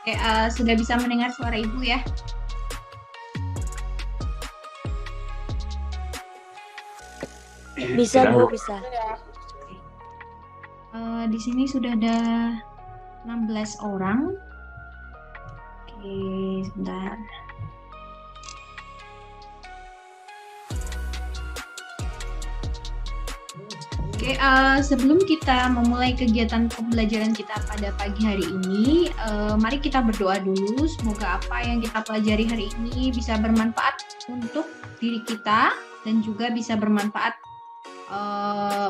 Oke, sudah bisa mendengar suara Ibu ya? Bisa, Bu, bisa. Di sini sudah ada 16 orang. Oke, sebentar. Oke, sebelum kita memulai kegiatan pembelajaran kita pada pagi hari ini, mari kita berdoa dulu. Semoga apa yang kita pelajari hari ini bisa bermanfaat untuk diri kita dan juga bisa bermanfaat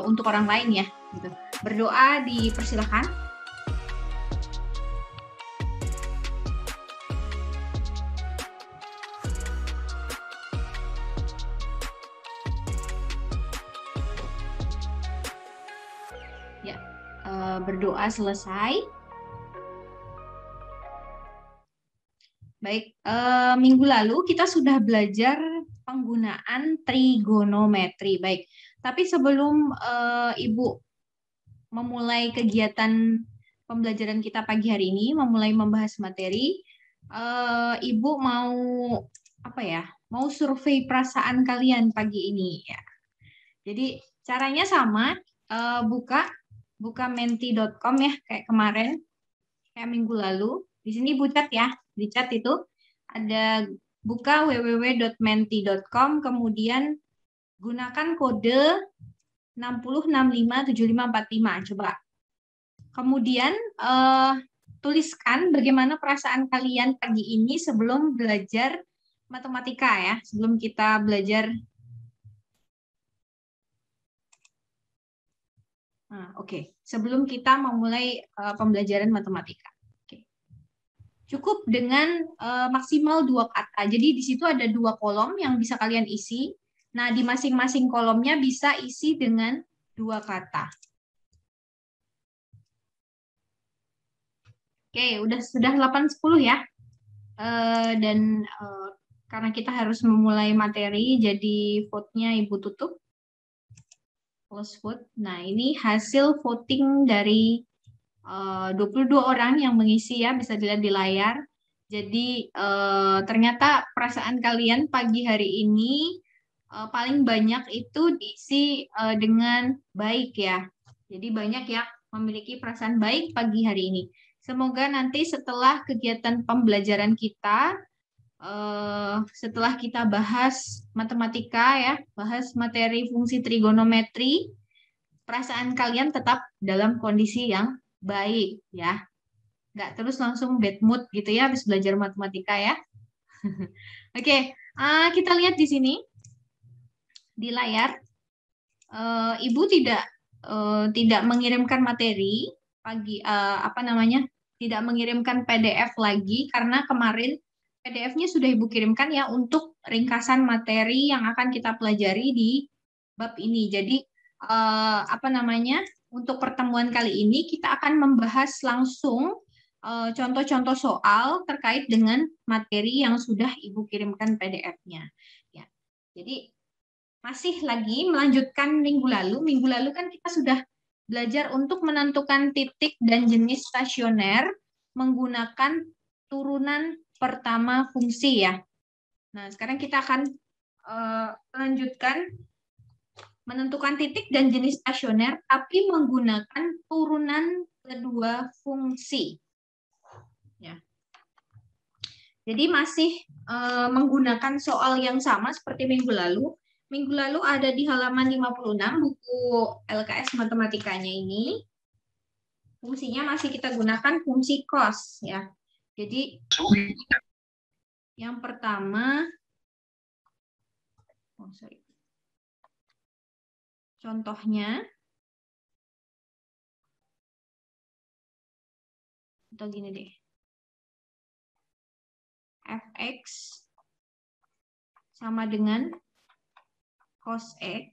untuk orang lain ya. Gitu. Berdoa dipersilakan. Ya, berdoa selesai. Baik, minggu lalu kita sudah belajar penggunaan trigonometri. Baik, tapi sebelum Ibu memulai kegiatan pembelajaran kita pagi hari ini, memulai membahas materi, Ibu mau apa ya? Mau survei perasaan kalian pagi ini ya. Jadi caranya sama, buka menti.com ya kayak kemarin, kayak minggu lalu. Di sini Ibu cat ya, di chat itu ada buka www.menti.com, kemudian gunakan kode 60657545. Coba. Kemudian tuliskan bagaimana perasaan kalian pagi ini sebelum belajar matematika ya, sebelum kita belajar. Oke. Sebelum kita memulai pembelajaran matematika. Cukup dengan maksimal 2 kata. Jadi di situ ada 2 kolom yang bisa kalian isi. Nah, di masing-masing kolomnya bisa isi dengan 2 kata. Oke, sudah 8.10 ya. Dan karena kita harus memulai materi, jadi vote-nya Ibu tutup. Close vote. Nah, ini hasil voting dari 22 orang yang mengisi ya, bisa dilihat di layar. Jadi ternyata perasaan kalian pagi hari ini paling banyak itu diisi dengan baik ya. Jadi banyak yang memiliki perasaan baik pagi hari ini. Semoga nanti setelah kegiatan pembelajaran kita, setelah kita bahas matematika ya, bahas materi fungsi trigonometri, perasaan kalian tetap dalam kondisi yang baik ya. Nggak terus langsung bad mood gitu ya habis belajar matematika ya. Oke, kita lihat di sini di layar. Ibu tidak mengirimkan materi pagi tidak mengirimkan PDF lagi karena kemarin PDF-nya sudah Ibu kirimkan ya untuk ringkasan materi yang akan kita pelajari di bab ini. Jadi untuk pertemuan kali ini kita akan membahas langsung contoh-contoh soal terkait dengan materi yang sudah Ibu kirimkan PDF-nya. Ya. Jadi masih lagi melanjutkan minggu lalu. Minggu lalu kan kita sudah belajar untuk menentukan titik dan jenis stasioner menggunakan turunan pertama fungsi ya. Nah, sekarang kita akan melanjutkan menentukan titik dan jenis stasioner tapi menggunakan turunan kedua fungsi. Ya. Jadi masih menggunakan soal yang sama seperti minggu lalu. Minggu lalu ada di halaman 56 buku LKS matematikanya ini. Fungsinya masih kita gunakan fungsi cos ya. Jadi yang pertama contohnya atau gini deh. Fx sama dengan cos X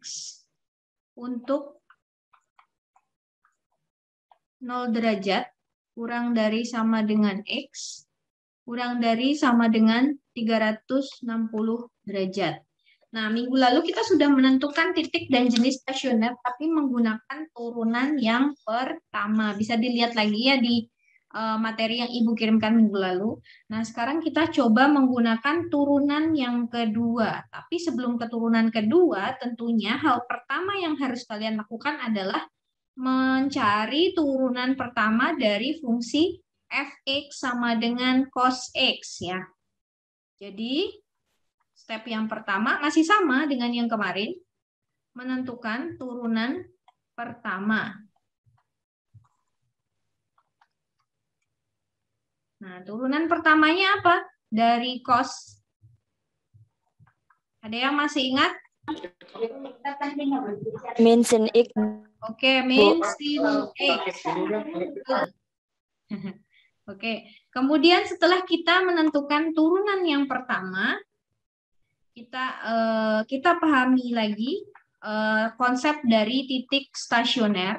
untuk 0 derajat kurang dari sama dengan X kurang dari sama dengan 360 derajat. Nah, minggu lalu kita sudah menentukan titik dan jenis stasioner tapi menggunakan turunan yang pertama. Bisa dilihat lagi ya di materi yang Ibu kirimkan minggu lalu. Nah, sekarang kita coba menggunakan turunan yang kedua. Tapi sebelum ke turunan kedua, tentunya hal pertama yang harus kalian lakukan adalah mencari turunan pertama dari fungsi fx sama dengan cos x ya. Jadi, step yang pertama masih sama dengan yang kemarin, menentukan turunan pertama. Nah, turunan pertamanya apa? Dari cos. Ada yang masih ingat? Min sin X. Oke, min sin X. Oke, kemudian setelah kita menentukan turunan yang pertama, kita pahami lagi konsep dari titik stasioner.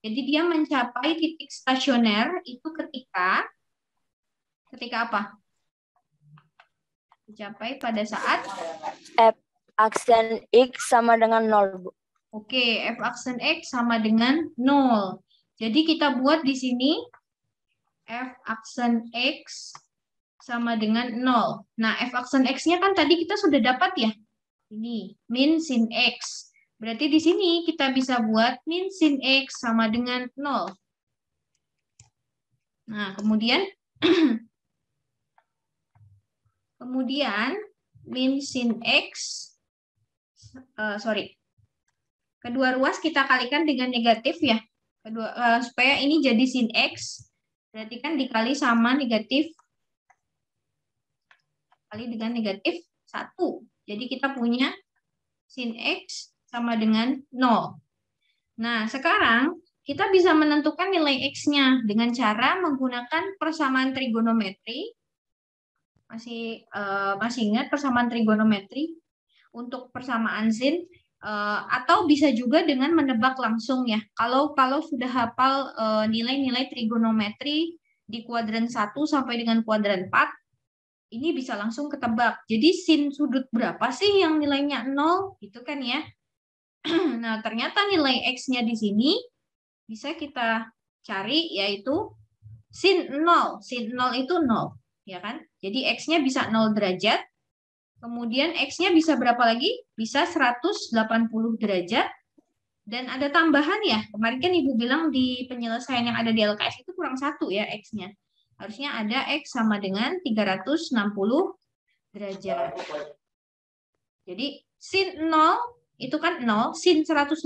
Jadi dia mencapai titik stasioner itu ketika apa? Dicapai pada saat F aksen X sama dengan 0, Bu. Oke, f aksen X sama dengan 0. Jadi kita buat di sini f aksen X sama dengan 0. Nah, f aksen X-nya kan tadi kita sudah dapat ya. Ini, min sin X. Berarti di sini kita bisa buat min sin X sama dengan 0. Nah, kemudian min sin X, kedua ruas kita kalikan dengan negatif ya. Supaya ini jadi sin X, berarti kan dikali sama negatif, kali dengan negatif 1. Jadi kita punya sin X sama dengan 0. Nah, sekarang kita bisa menentukan nilai X-nya dengan cara menggunakan persamaan trigonometri. Masih ingat persamaan trigonometri untuk persamaan sin, atau bisa juga dengan menebak langsung ya. Kalau sudah hafal nilai-nilai trigonometri di kuadran 1 sampai dengan kuadran 4, ini bisa langsung ketebak. Jadi sin sudut berapa sih yang nilainya 0? Gitu kan ya. Nah, ternyata nilai X-nya di sini bisa kita cari, yaitu sin 0. Sin 0 itu 0. Ya kan? Jadi X-nya bisa 0 derajat. Kemudian X-nya bisa berapa lagi? Bisa 180 derajat. Dan ada tambahan ya. Kemarin kan Ibu bilang di penyelesaian yang ada di LKS itu kurang 1 ya X-nya. Harusnya ada X sama dengan 360 derajat. Jadi sin 0 itu kan 0, sin 180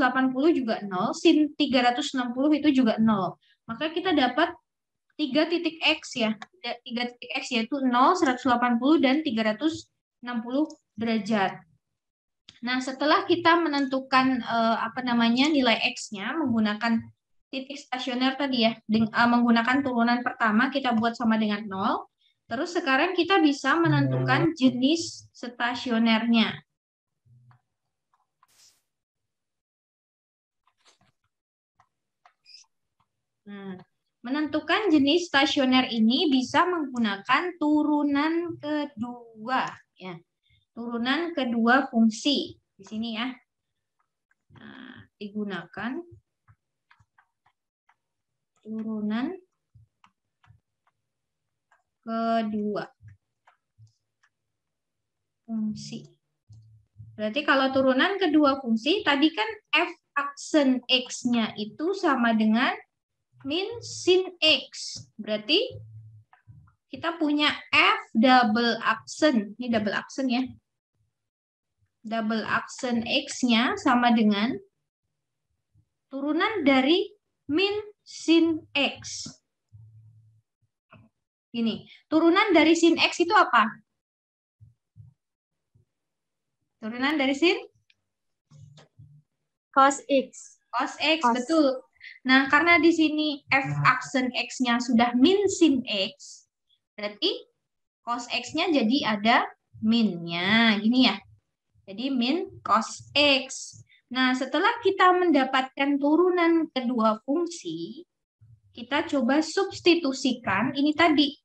juga 0, sin 360 itu juga 0. Maka kita dapat 3 titik X ya. 3 titik X yaitu 0, 180, dan 360 derajat. Nah, setelah kita menentukan nilai X-nya menggunakan titik stasioner tadi ya, menggunakan turunan pertama kita buat sama dengan 0. Terus sekarang kita bisa menentukan jenis stasionernya. Nah, menentukan jenis stasioner ini bisa menggunakan turunan kedua ya. Turunan kedua fungsi di sini ya. Nah, digunakan turunan kedua fungsi. Berarti kalau turunan kedua fungsi tadi kan f aksen X-nya itu sama dengan min sin X. Berarti kita punya F double aksen. Ini double aksen ya. Double aksen X-nya sama dengan turunan dari min sin X. Gini, turunan dari sin X itu apa? Turunan dari sin? Cos X. Cos X, betul. Nah, karena di sini F aksen X-nya sudah min sin X, berarti cos X-nya jadi ada minnya. Gini ya. Jadi min cos X. Nah, setelah kita mendapatkan turunan kedua fungsi, kita coba substitusikan ini tadi.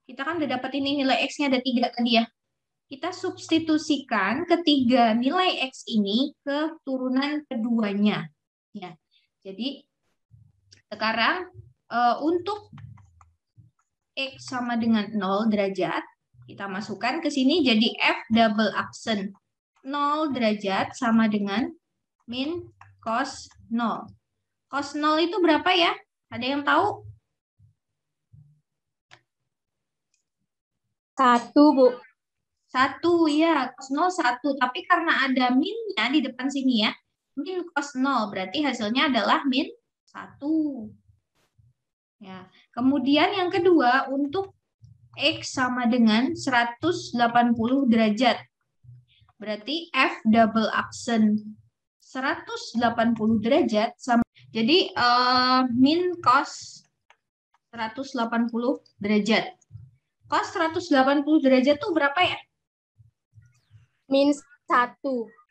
Kita kan udah dapat ini nilai X-nya ada 3 tadi ya. Kita substitusikan ketiga nilai X ini ke turunan keduanya. Ya. Jadi, sekarang untuk X sama dengan 0 derajat, kita masukkan ke sini jadi F double aksen. 0 derajat sama dengan min cos 0. Cos 0 itu berapa ya? Ada yang tahu? 1, Bu. 1, ya. Cos 0 1. Tapi karena ada minnya di depan sini ya. Min cos 0. Berarti hasilnya adalah min 1. Ya. Kemudian yang kedua, untuk X sama dengan 180 derajat. Berarti F double aksen 180 derajat sama. Jadi min cos 180 derajat. Cos 180 derajat tuh berapa ya? Min 1.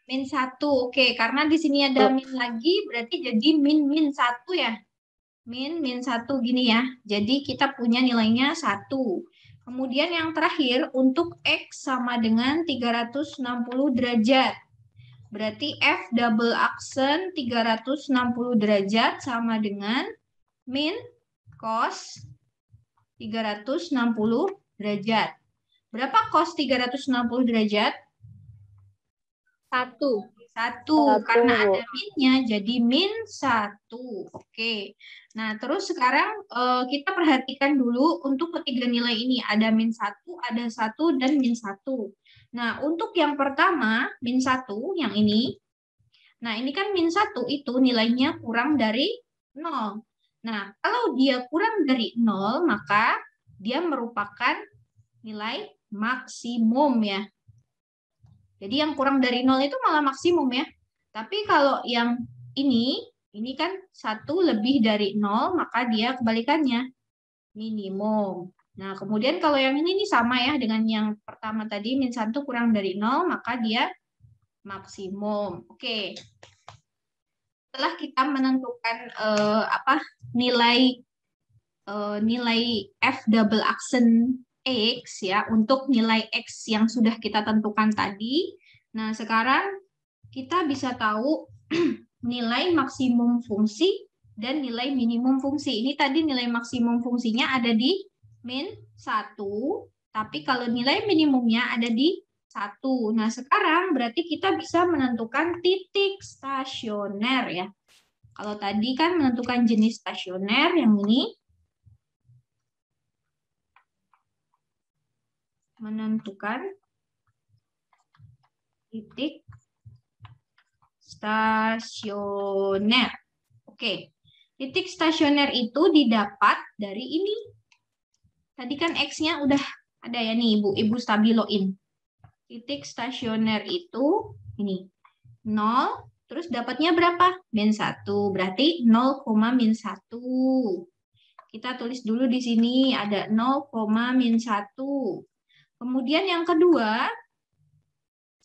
Min 1. Oke, karena di sini ada min lagi, berarti jadi min 1 ya. Min 1 gini ya. Jadi kita punya nilainya 1. Kemudian yang terakhir, untuk X sama dengan 360 derajat. Berarti F double aksen 360 derajat sama dengan min cos 360 derajat. Berapa cos 360 derajat? 1. 1. Karena ada minnya jadi min 1. Oke. Nah, terus sekarang kita perhatikan dulu untuk ketiga nilai ini. Ada min 1, ada 1, dan min 1. Nah, untuk yang pertama, min 1, yang ini. Nah, ini kan min 1 itu nilainya kurang dari 0. Nah, kalau dia kurang dari 0, maka dia merupakan nilai maksimum ya. Jadi yang kurang dari 0 itu malah maksimum ya. Tapi kalau yang ini kan 1 lebih dari 0, maka dia kebalikannya, minimum. Nah, kemudian kalau yang ini sama ya dengan yang pertama tadi, min 1 kurang dari 0, maka dia maksimum. Oke. Setelah kita menentukan nilai F double aksen X ya, untuk nilai X yang sudah kita tentukan tadi. Nah, sekarang kita bisa tahu nilai maksimum fungsi dan nilai minimum fungsi. Ini tadi nilai maksimum fungsinya ada di min 1, tapi kalau nilai minimumnya ada di 1. Nah, sekarang berarti kita bisa menentukan titik stasioner ya. Kalau tadi kan menentukan jenis stasioner, yang ini menentukan titik stasioner. Oke, titik stasioner itu didapat dari ini. Tadi kan X-nya udah ada ya nih, Ibu stabiloin. Titik stasioner itu ini, 0, terus dapatnya berapa? Min 1, berarti 0, min 1. Kita tulis dulu di sini, ada 0, min 1. Kemudian yang kedua,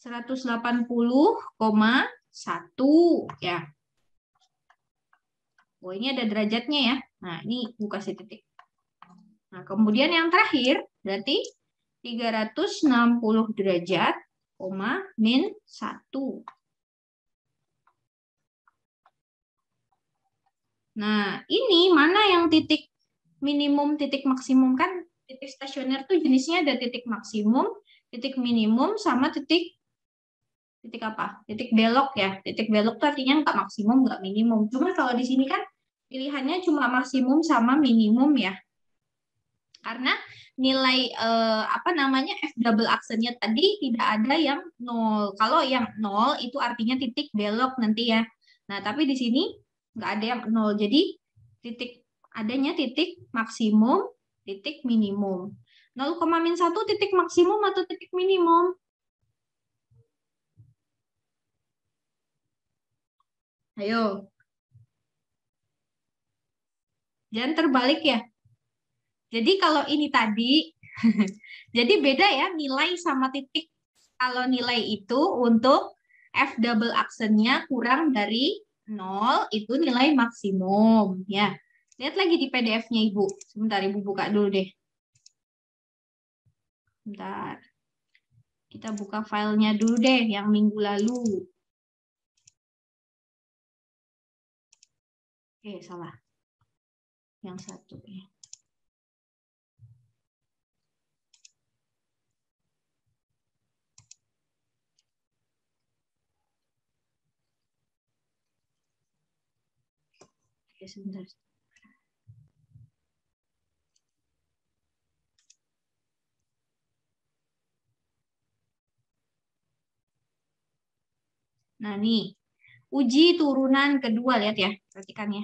180,1 ya. Oh, ini ada derajatnya ya. Nah, ini buka kasih titik. Nah, kemudian yang terakhir berarti 360 derajat, min 1. Nah, ini mana yang titik minimum, titik maksimum? Kan titik stasioner tuh jenisnya ada titik maksimum, titik minimum, sama titik apa? Titik belok ya. Titik belok tuh artinya nggak maksimum, nggak minimum. Cuma kalau di sini kan pilihannya cuma maksimum sama minimum ya. Karena nilai F double aksennya tadi tidak ada yang 0. Kalau yang 0 itu artinya titik belok nanti ya. Nah, tapi di sini nggak ada yang 0. Jadi adanya titik maksimum, titik minimum. 0, min 1 titik maksimum atau titik minimum? Ayo. Jangan terbalik ya. Jadi kalau ini tadi, jadi beda ya nilai sama titik. Kalau nilai itu untuk F double aksennya kurang dari 0, itu nilai maksimum. Ya. Lihat lagi di PDF-nya Ibu. Sebentar Ibu buka dulu deh. Bentar. Kita buka filenya dulu deh yang minggu lalu. Oke, salah. Yang satu ya. Oke, sebentar. Nah, nih. Uji turunan kedua, lihat ya. Perhatikan ya.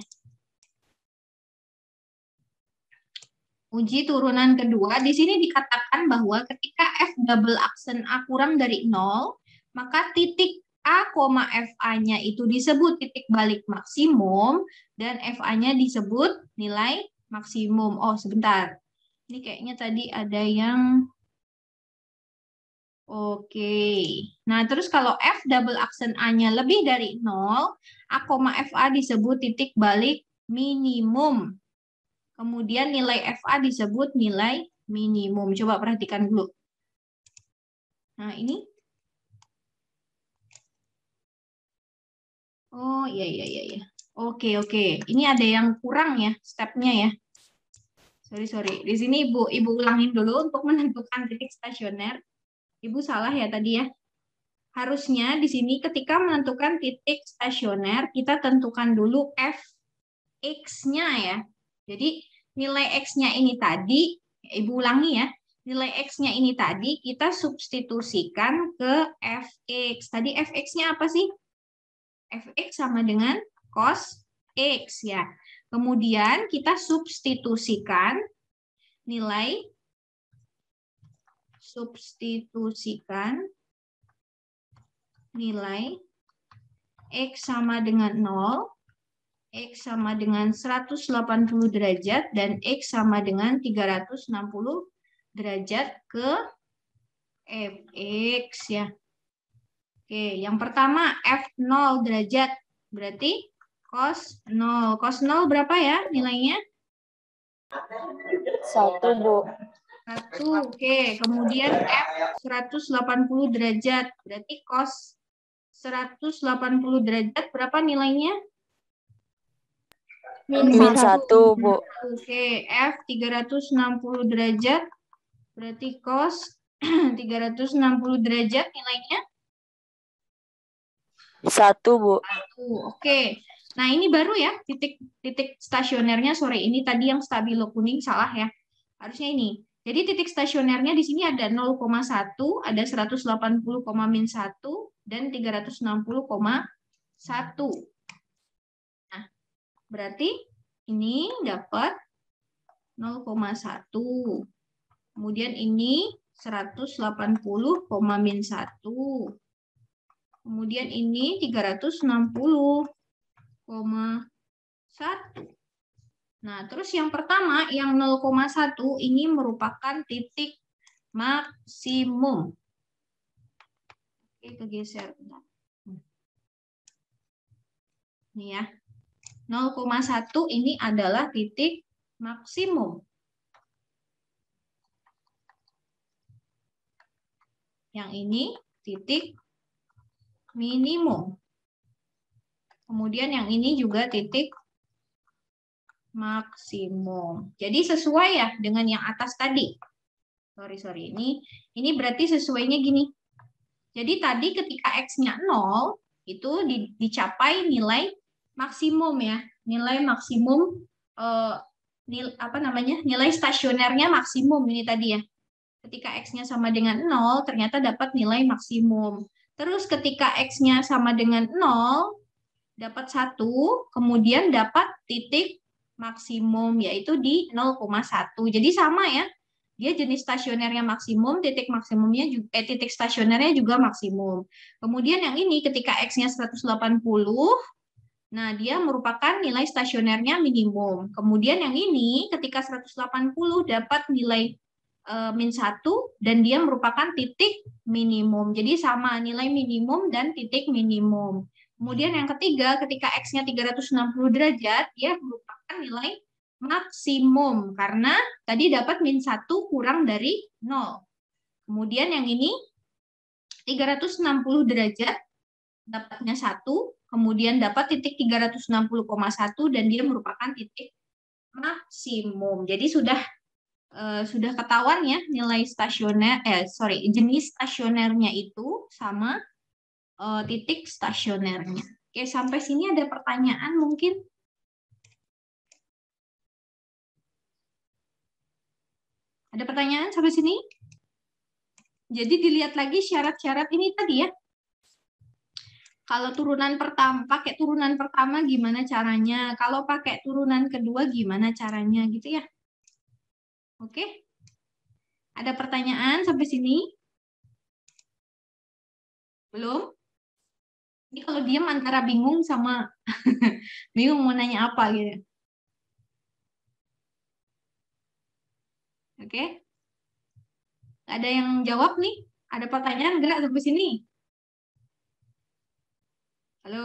Uji turunan kedua, di sini dikatakan bahwa ketika F double aksen A kurang dari 0, maka titik A, FA-nya itu disebut titik balik maksimum, dan FA-nya disebut nilai maksimum. Oh, sebentar. Ini kayaknya tadi ada yang... Oke. Nah, terus kalau F double aksen A-nya lebih dari 0, A, FA disebut titik balik minimum. Kemudian nilai FA disebut nilai minimum. Coba perhatikan dulu. Nah, ini. Oh, iya. Oke. Ini ada yang kurang ya, stepnya ya. Sorry. Di sini Ibu ulangin dulu untuk menentukan titik stasioner. Ibu salah ya tadi ya. Harusnya di sini ketika menentukan titik stasioner, kita tentukan dulu Fx-nya ya. Jadi nilai X-nya ini tadi, Ibu ulangi ya, nilai X-nya ini tadi kita substitusikan ke Fx. Tadi Fx-nya apa sih? Fx sama dengan cos X ya. Kemudian kita substitusikan nilai X sama dengan 0, X sama dengan 180 derajat, dan X sama dengan 360 derajat ke Fx ya. Oke, yang pertama F0 derajat, berarti cos 0. Cos 0 berapa ya nilainya? 1, Bu. 1, oke. Kemudian F 180 derajat, berarti cos 180 derajat berapa nilainya? Min 1, Bu. Oke, F 360 derajat, berarti cos 360 derajat nilainya? 1, Bu. 1, oke. Nah, ini baru ya, titik stasionernya sore ini. Tadi yang stabilo kuning salah ya. Harusnya ini. Jadi titik stasionernya di sini ada 0,1, ada 180,-1, dan 360,1. Nah, berarti ini dapat 0,1. Kemudian ini 180,-1. Kemudian ini 360,1. Nah, terus yang pertama, yang 0,1 ini merupakan titik maksimum. Oke, kegeser. Ini ya. 0,1 ini adalah titik maksimum. Yang ini titik minimum. Kemudian yang ini juga titik maksimum. Jadi sesuai ya dengan yang atas tadi. Sorry. Ini berarti sesuainya gini. Jadi tadi ketika X-nya 0, itu dicapai nilai maksimum ya. Nilai maksimum, nilai stasionernya maksimum ini tadi ya. Ketika X-nya sama dengan 0, ternyata dapat nilai maksimum. Terus ketika X-nya sama dengan 0, dapat 1, kemudian dapat titik maksimum, yaitu di 0,1. Jadi sama ya, dia jenis stasionernya maksimum, titik maksimumnya juga, titik stasionernya juga maksimum. Kemudian yang ini ketika X-nya 180, nah dia merupakan nilai stasionernya minimum. Kemudian yang ini ketika 180 dapat nilai min 1, dan dia merupakan titik minimum. Jadi sama nilai minimum dan titik minimum. Kemudian yang ketiga, ketika X-nya 360 derajat, dia merupakan nilai maksimum. Karena tadi dapat min 1 kurang dari 0. Kemudian yang ini 360 derajat, dapatnya 1. Kemudian dapat titik 360,1, dan dia merupakan titik maksimum. Jadi sudah ketahuan ya nilai stasioner, jenis stasionernya itu sama titik stasionernya. Oke, sampai sini ada pertanyaan mungkin? Ada pertanyaan sampai sini? Jadi dilihat lagi syarat-syarat ini tadi ya. Kalau turunan pertama, pakai turunan pertama gimana caranya? Kalau pakai turunan kedua gimana caranya gitu ya? Oke? Ada pertanyaan sampai sini? Belum? Ini kalau diam antara bingung sama bingung mau nanya apa gitu. Oke? Ada yang jawab nih? Ada pertanyaan enggak sampai sini? Halo?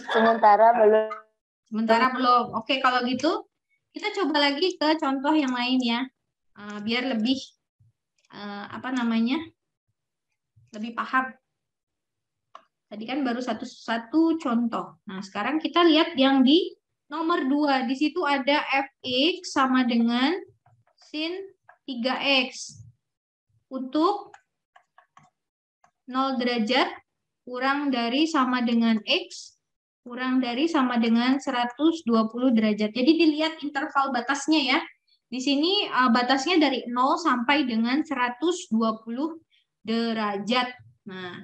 Sementara belum. Sementara belum. Oke, kalau gitu kita coba lagi ke contoh yang lain ya. Biar lebih apa namanya? Lebih paham. Tadi kan baru satu contoh. Nah, sekarang kita lihat yang di nomor 2. Di situ ada fx sama dengan sin 3x. Untuk 0 derajat kurang dari sama dengan x kurang dari sama dengan 120 derajat. Jadi dilihat interval batasnya ya. Di sini batasnya dari 0 sampai dengan 120 derajat. Nah,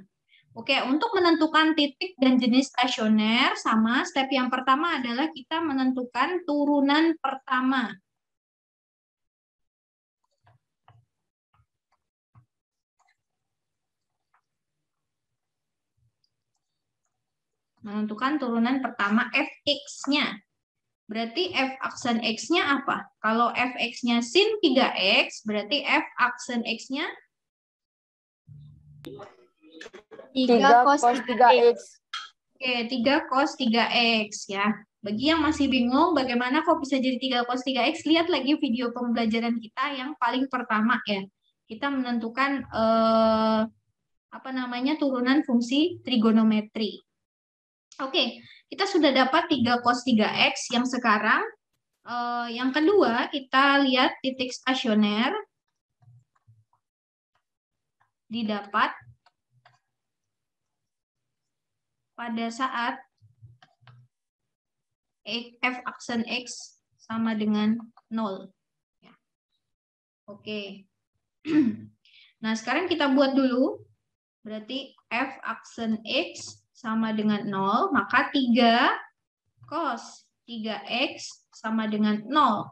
oke, untuk menentukan titik dan jenis stasioner sama step yang pertama adalah kita menentukan turunan pertama. Menentukan turunan pertama fx-nya. Berarti f aksen x-nya apa? Kalau fx-nya sin 3x, berarti f aksen x-nya 3 cos 3x. Oke, 3 cos 3x ya. Bagi yang masih bingung bagaimana kok bisa jadi 3 cos 3x, lihat lagi video pembelajaran kita yang paling pertama ya. Kita menentukan apa namanya turunan fungsi trigonometri. Oke, kita sudah dapat 3 cos 3x yang sekarang. Yang kedua, kita lihat titik stasioner didapat pada saat f aksen x sama dengan 0. Ya. Oke. Nah, sekarang kita buat dulu. Berarti f aksen x sama dengan 0, maka 3 cos 3x sama dengan 0.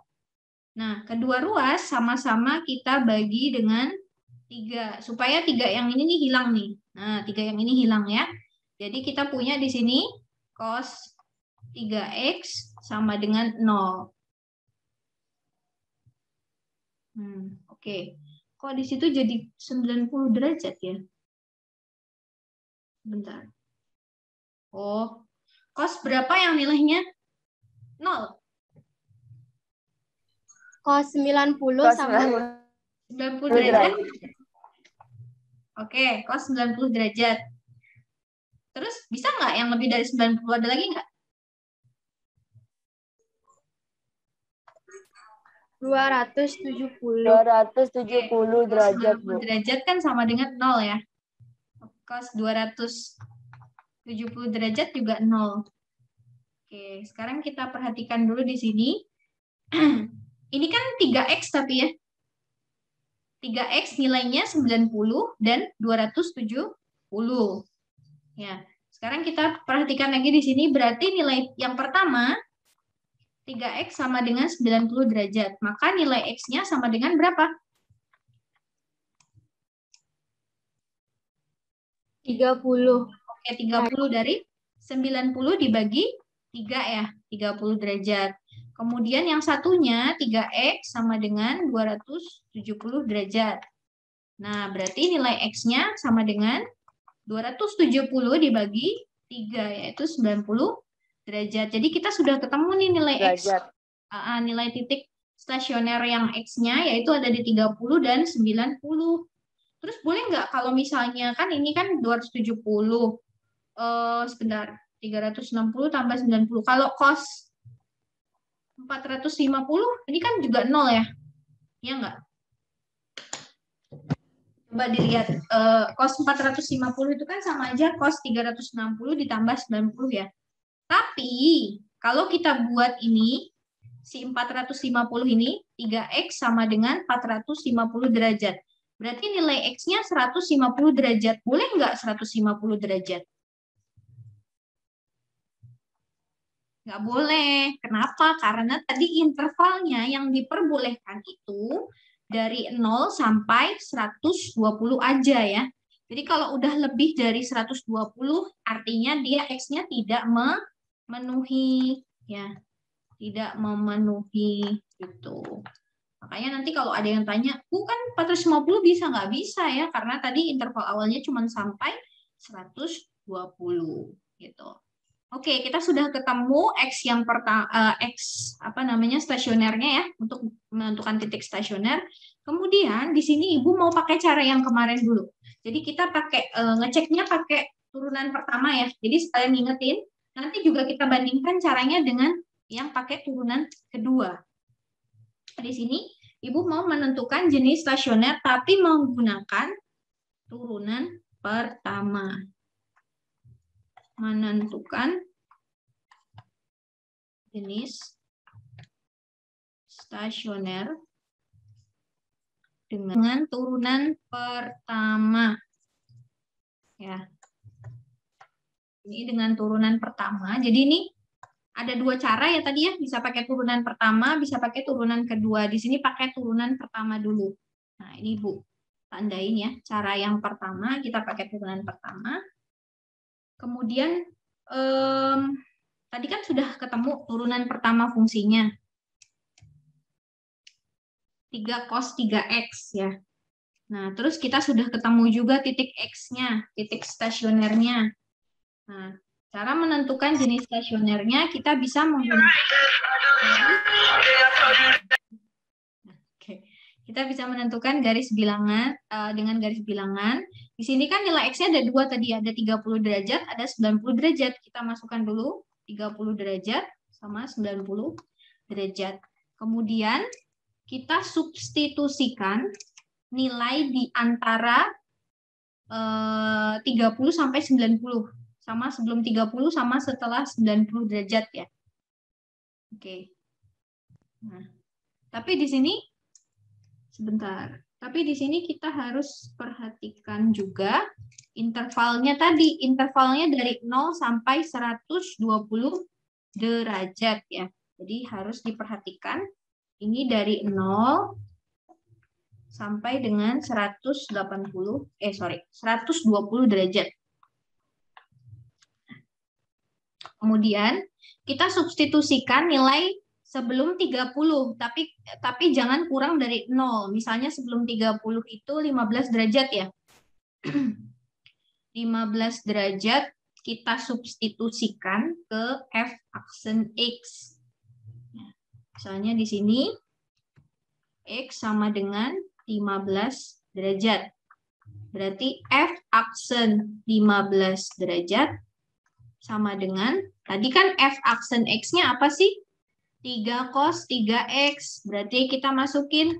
Nah, kedua ruas sama-sama kita bagi dengan 3. Supaya 3 yang ini nih hilang nih. Nah, 3 yang ini hilang ya. Jadi kita punya di sini cos 3x sama dengan 0. Oke. Kok di situ jadi 90 derajat ya? Bentar. Oh, cos berapa yang nilainya? 0. Cos 90 sama 90 derajat. Oke, cos 90 derajat. Terus bisa nggak yang lebih dari 90? Ada lagi nggak? 270. 270 derajat, Bu. 90 derajat kan sama dengan 0 ya. Cos 270 derajat juga 0. Oke, sekarang kita perhatikan dulu di sini. Ini kan 3x tapi ya. 3x nilainya 90 dan 270. Ya, sekarang kita perhatikan lagi di sini. Berarti nilai yang pertama 3x sama dengan 90 derajat. Maka nilai x-nya sama dengan berapa? 30. Oke, 30 dari 90 dibagi 3 ya, 30 derajat. Kemudian yang satunya 3x sama dengan 270 derajat. Nah, berarti nilai x-nya sama dengan 270 dibagi 3, yaitu 90 derajat. Jadi kita sudah ketemu nih nilai x. Nilai titik stasioner yang x-nya yaitu ada di 30 dan 90. Terus boleh nggak kalau misalnya kan ini kan 270. Sebentar. 360 tambah 90. Kalau cos 450 ini kan juga 0 ya? Iya nggak? Coba dilihat. Cos 450 itu kan sama aja cos 360 ditambah 90 ya. Tapi kalau kita buat ini si 450 ini, 3X sama dengan 450 derajat. Berarti nilai X-nya 150 derajat. Boleh nggak 150 derajat? Nggak boleh. Kenapa? Karena tadi intervalnya yang diperbolehkan itu dari 0 sampai 120 aja ya. Jadi kalau udah lebih dari 120 artinya dia X-nya tidak memenuhi ya. Tidak memenuhi gitu. Makanya nanti kalau ada yang tanya, kan 450 bisa nggak bisa ya? Karena tadi interval awalnya cuma sampai 120 gitu. Oke, kita sudah ketemu X yang pertama, X apa namanya stasionernya ya untuk menentukan titik stasioner. Kemudian di sini Ibu mau pakai cara yang kemarin dulu. Jadi kita pakai ngeceknya pakai turunan pertama ya. Jadi sekalian ngingetin, nanti juga kita bandingkan caranya dengan yang pakai turunan kedua. Di sini Ibu mau menentukan jenis stasioner tapi menggunakan turunan pertama. Menentukan jenis stasioner dengan turunan pertama. Ya. Ini dengan turunan pertama. Jadi ini ada dua cara ya tadi ya, bisa pakai turunan pertama, bisa pakai turunan kedua. Di sini pakai turunan pertama dulu. Nah, ini Bu, tandain ya. Cara yang pertama kita pakai turunan pertama. Kemudian tadi kan sudah ketemu turunan pertama fungsinya. 3 cos 3X ya. Nah, terus kita sudah ketemu juga titik X-nya, titik stasionernya. Nah, cara menentukan jenis stasionernya kita bisa menggunakan kita bisa menentukan garis bilangan dengan garis bilangan. Di sini kan nilai X-nya ada dua tadi, ada 30 derajat, ada 90 derajat. Kita masukkan dulu 30 derajat sama 90 derajat. Kemudian kita substitusikan nilai di antara 30 sampai 90. Sama sebelum 30 sama setelah 90 derajat ya. Oke. Nah, tapi di sini sebentar. Tapi di sini kita harus perhatikan juga intervalnya tadi. Intervalnya dari 0 sampai 120 derajat ya. Jadi harus diperhatikan. Ini dari 0 sampai dengan 120 derajat. Kemudian kita substitusikan nilai sebelum 30, tapi jangan kurang dari 0. Misalnya sebelum 30 itu 15 derajat ya. 15 derajat kita substitusikan ke F aksen X. Misalnya di sini X sama dengan 15 derajat. Berarti F aksen 15 derajat sama dengan, tadi kan F aksen X-nya apa sih? 3 cos 3X. Berarti kita masukin.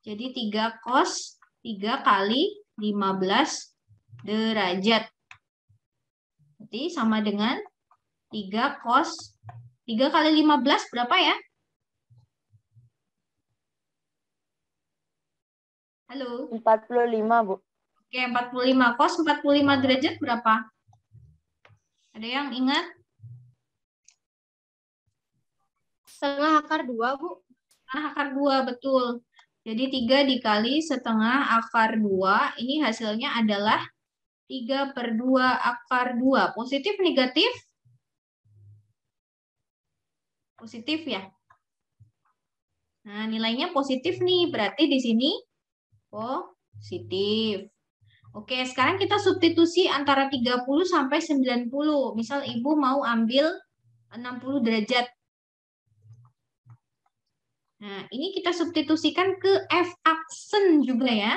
Jadi 3 cos 3 kali 15 derajat. Berarti sama dengan 3 cos 3 kali 15 berapa ya? Halo? 45, Bu. Oke, 45. Cos 45 derajat berapa? Ada yang ingat? Setengah akar 2, Bu. Setengah akar 2, betul. Jadi 3 dikali setengah akar 2, ini hasilnya adalah 3/2 akar 2. Positif, negatif? Positif ya? Nah, nilainya positif nih, berarti di sini positif. Oke, sekarang kita substitusi antara 30 sampai 90. Misal Ibu mau ambil 60 derajat. Nah, ini kita substitusikan ke F aksen juga ya.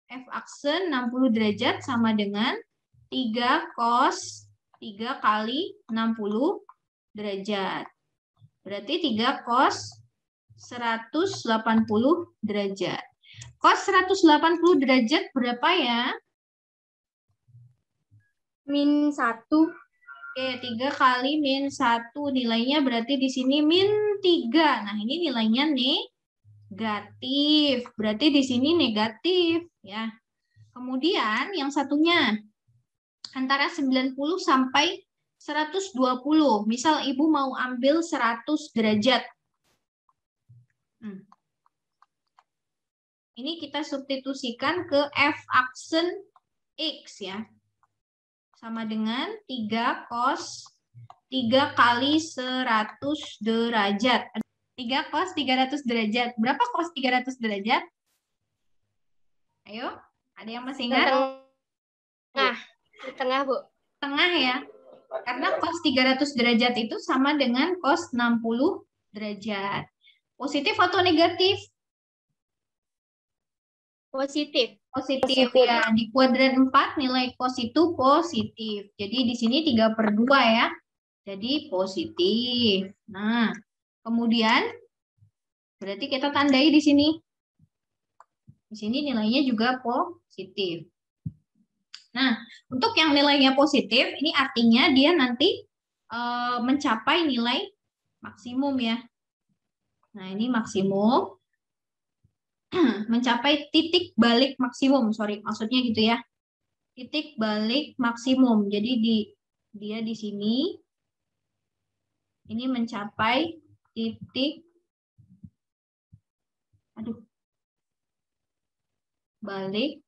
F aksen 60 derajat sama dengan 3 cos 3 kali 60 derajat. Berarti 3 cos 180 derajat. Cos 180 derajat berapa ya? -1. Oke, 3 kali -1 nilainya berarti di sini 3. Nah, ini nilainya negatif. Berarti di sini negatif ya. Kemudian yang satunya antara 90 sampai 120. Misal Ibu mau ambil 100 derajat. Ini kita substitusikan ke F aksen X ya. Sama dengan 3 cos 3 kali 100 derajat. 3 cos 300 derajat. Berapa cos 300 derajat? Ayo, ada yang masih ingat? Tengah. Di tengah, Bu. Tengah ya. Karena cos 300 derajat itu sama dengan cos 60 derajat. Positif atau negatif? Positif. Positif ya. Di kuadran 4 nilai cos itu positif. Jadi di sini 3/2 ya. Jadi positif. Nah, kemudian berarti kita tandai di sini. Di sini nilainya juga positif. Nah, untuk yang nilainya positif, ini artinya dia nanti mencapai nilai maksimum ya. Nah, ini maksimum. Mencapai titik balik maksimum, maksudnya gitu ya. Titik balik maksimum. Jadi dia di sini ini mencapai titik balik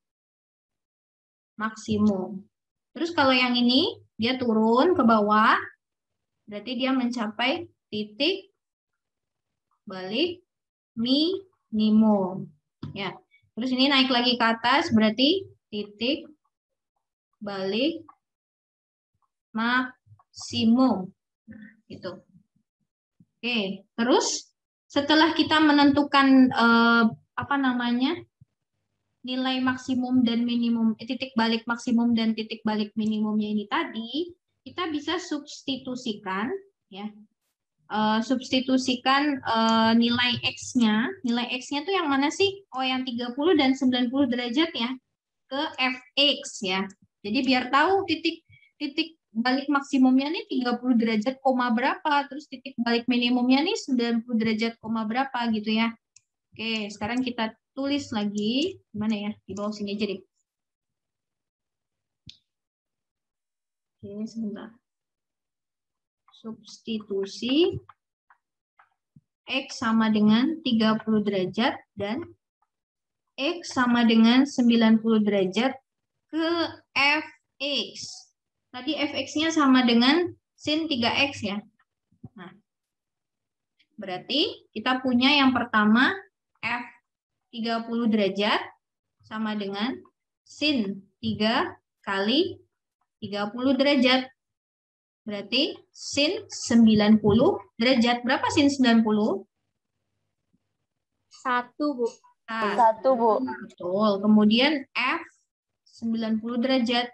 maksimum. Terus kalau yang ini dia turun ke bawah, berarti dia mencapai titik balik minimum. Ya. Terus ini naik lagi ke atas, berarti titik balik maksimum. Gitu. Oke, terus setelah kita menentukan nilai maksimum dan minimum, titik balik maksimum dan titik balik minimumnya ini tadi, kita bisa substitusikan ya. Substitusikan nilai X-nya. Nilai X-nya tuh yang mana sih? Oh, yang 30 dan 90 derajat ya. Ke Fx ya. Jadi biar tahu titik balik maksimumnya nih 30 derajat koma berapa, terus titik balik minimumnya nih 90 derajat koma berapa gitu ya. Oke, sekarang kita tulis lagi. Gimana ya? Di bawah sini aja deh. Oke, sebentar. Substitusi X sama dengan 30 derajat dan X sama dengan 90 derajat ke Fx. Tadi Fx-nya sama dengan sin 3X ya. Nah, berarti kita punya yang pertama F 30 derajat sama dengan sin 3 kali 30 derajat. Berarti sin 90 derajat. Berapa sin 90? 1, Bu. 1, Bu. Betul. Kemudian F 90 derajat.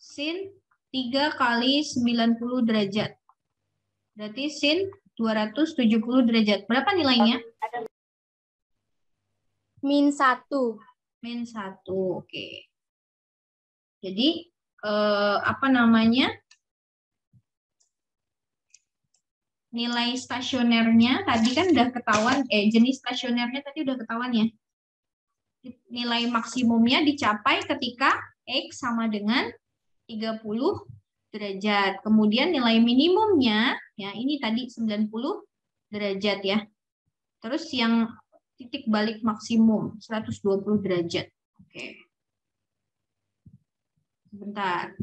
Sin 3 kali 90 derajat. Berarti sin 270 derajat. Berapa nilainya? -1. -1. Oke. Jadi nilai stasionernya tadi kan udah ketahuan, jenis stasionernya tadi udah ketahuan ya. Nilai maksimumnya dicapai ketika X sama dengan 30 derajat. Kemudian nilai minimumnya, ya ini tadi 90 derajat ya. Terus yang titik balik maksimum 120 derajat. Oke. Sebentar.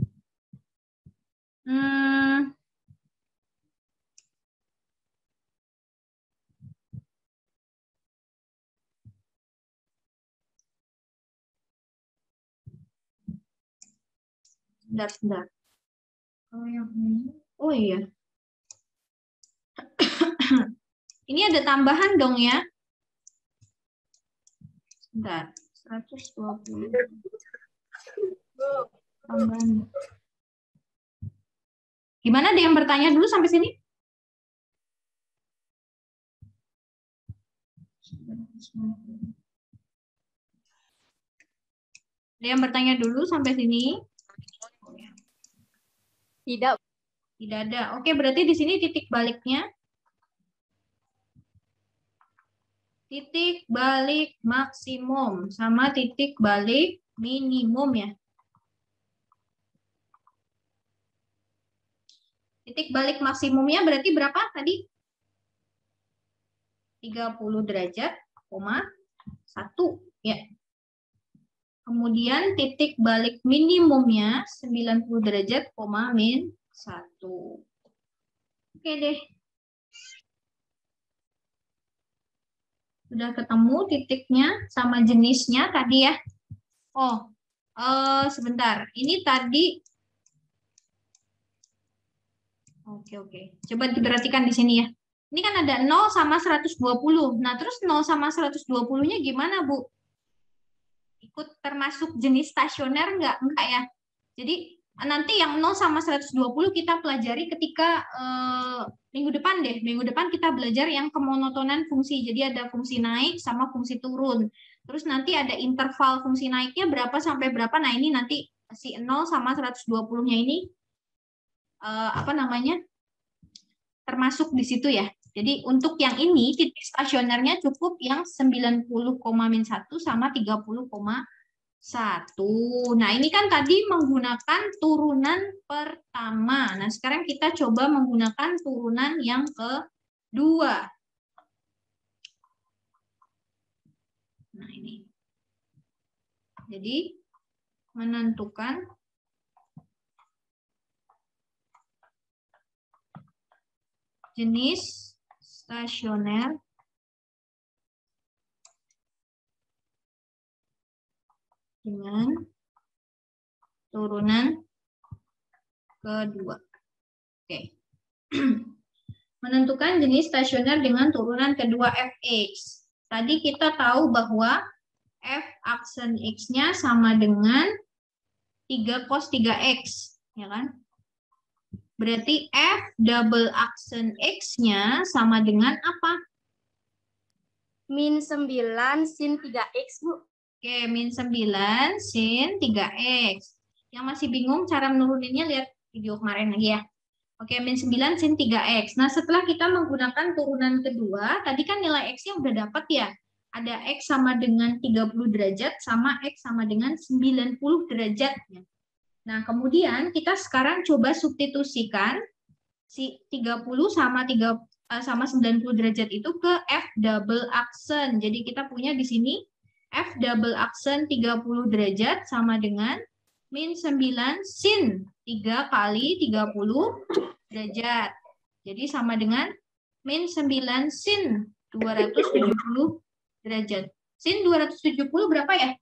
Sebentar. Oh, yang ini. Oh iya. Ini ada tambahan dong ya. Sebentar. 120. Tambahan. Gimana, ada yang bertanya dulu sampai sini? Ada yang bertanya dulu sampai sini? Tidak. Tidak ada. Oke, berarti di sini titik baliknya titik balik maksimum sama titik balik minimum ya. Titik balik maksimumnya berarti berapa tadi? 30 derajat, 1 ya. Kemudian titik balik minimumnya 90 derajat, min 1. Oke deh. Sudah ketemu titiknya sama jenisnya tadi ya. Oh, sebentar. Ini tadi. Oke. Coba diperhatikan di sini ya. Ini kan ada 0 sama 120. Nah, terus 0 sama 120-nya gimana, Bu? Ikut termasuk jenis stasioner enggak? Enggak ya. Jadi nanti yang 0 sama 120 kita pelajari ketika minggu depan deh. Minggu depan kita belajar yang kemonotonan fungsi. Jadi ada fungsi naik sama fungsi turun. Terus nanti ada interval fungsi naiknya berapa sampai berapa. Nah, ini nanti si 0 sama 120-nya ini termasuk di situ ya. Jadi untuk yang ini titik stasionernya cukup yang 90,-1 sama 30,1. Nah, ini kan tadi menggunakan turunan pertama. Nah, sekarang kita coba menggunakan turunan yang kedua. Nah, ini. Jadi menentukan jenis stasioner dengan turunan kedua. Oke. Menentukan jenis stasioner dengan turunan kedua Fx. Tadi kita tahu bahwa F aksen X-nya sama dengan 3 cos 3X, ya kan? Berarti F double aksen X-nya sama dengan apa? Min 9 sin 3X, Bu. Oke, min 9 sin 3X. Yang masih bingung cara menuruninnya, lihat video kemarin lagi ya. Oke, min 9 sin 3X. Nah, setelah kita menggunakan turunan kedua, tadi kan nilai X-nya udah dapat ya. Ada X sama dengan 30 derajat, sama X sama dengan 90 derajat. Nah, kemudian kita sekarang coba substitusikan si 30 sama 90 derajat itu ke F double aksen. Jadi kita punya di sini F double aksen 30 derajat sama dengan min 9 sin 3 kali 30 derajat. Jadi sama dengan min 9 sin 270 derajat. Sin 270 berapa ya?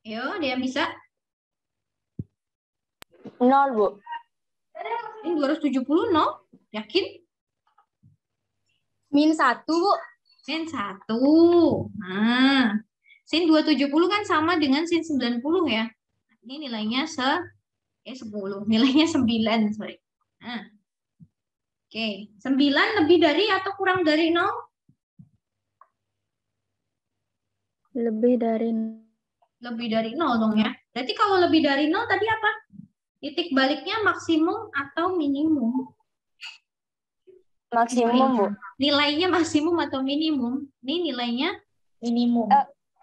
Ayo, dia bisa? 0, Bu. Ini 270, no? Yakin? Min 1, Bu. Sin 1. Nah, sin 270 kan sama dengan sin 90 ya. Ini nilainya 10. Nilainya 9, sorry. Nah. Oke, 9 lebih dari atau kurang dari 0? Lebih dari Lebih dari 0 dong ya. Berarti kalau lebih dari 0 tadi apa? Titik baliknya maksimum atau minimum? maksimum, Bu. Nilainya maksimum atau minimum? Ini nilainya Minimum.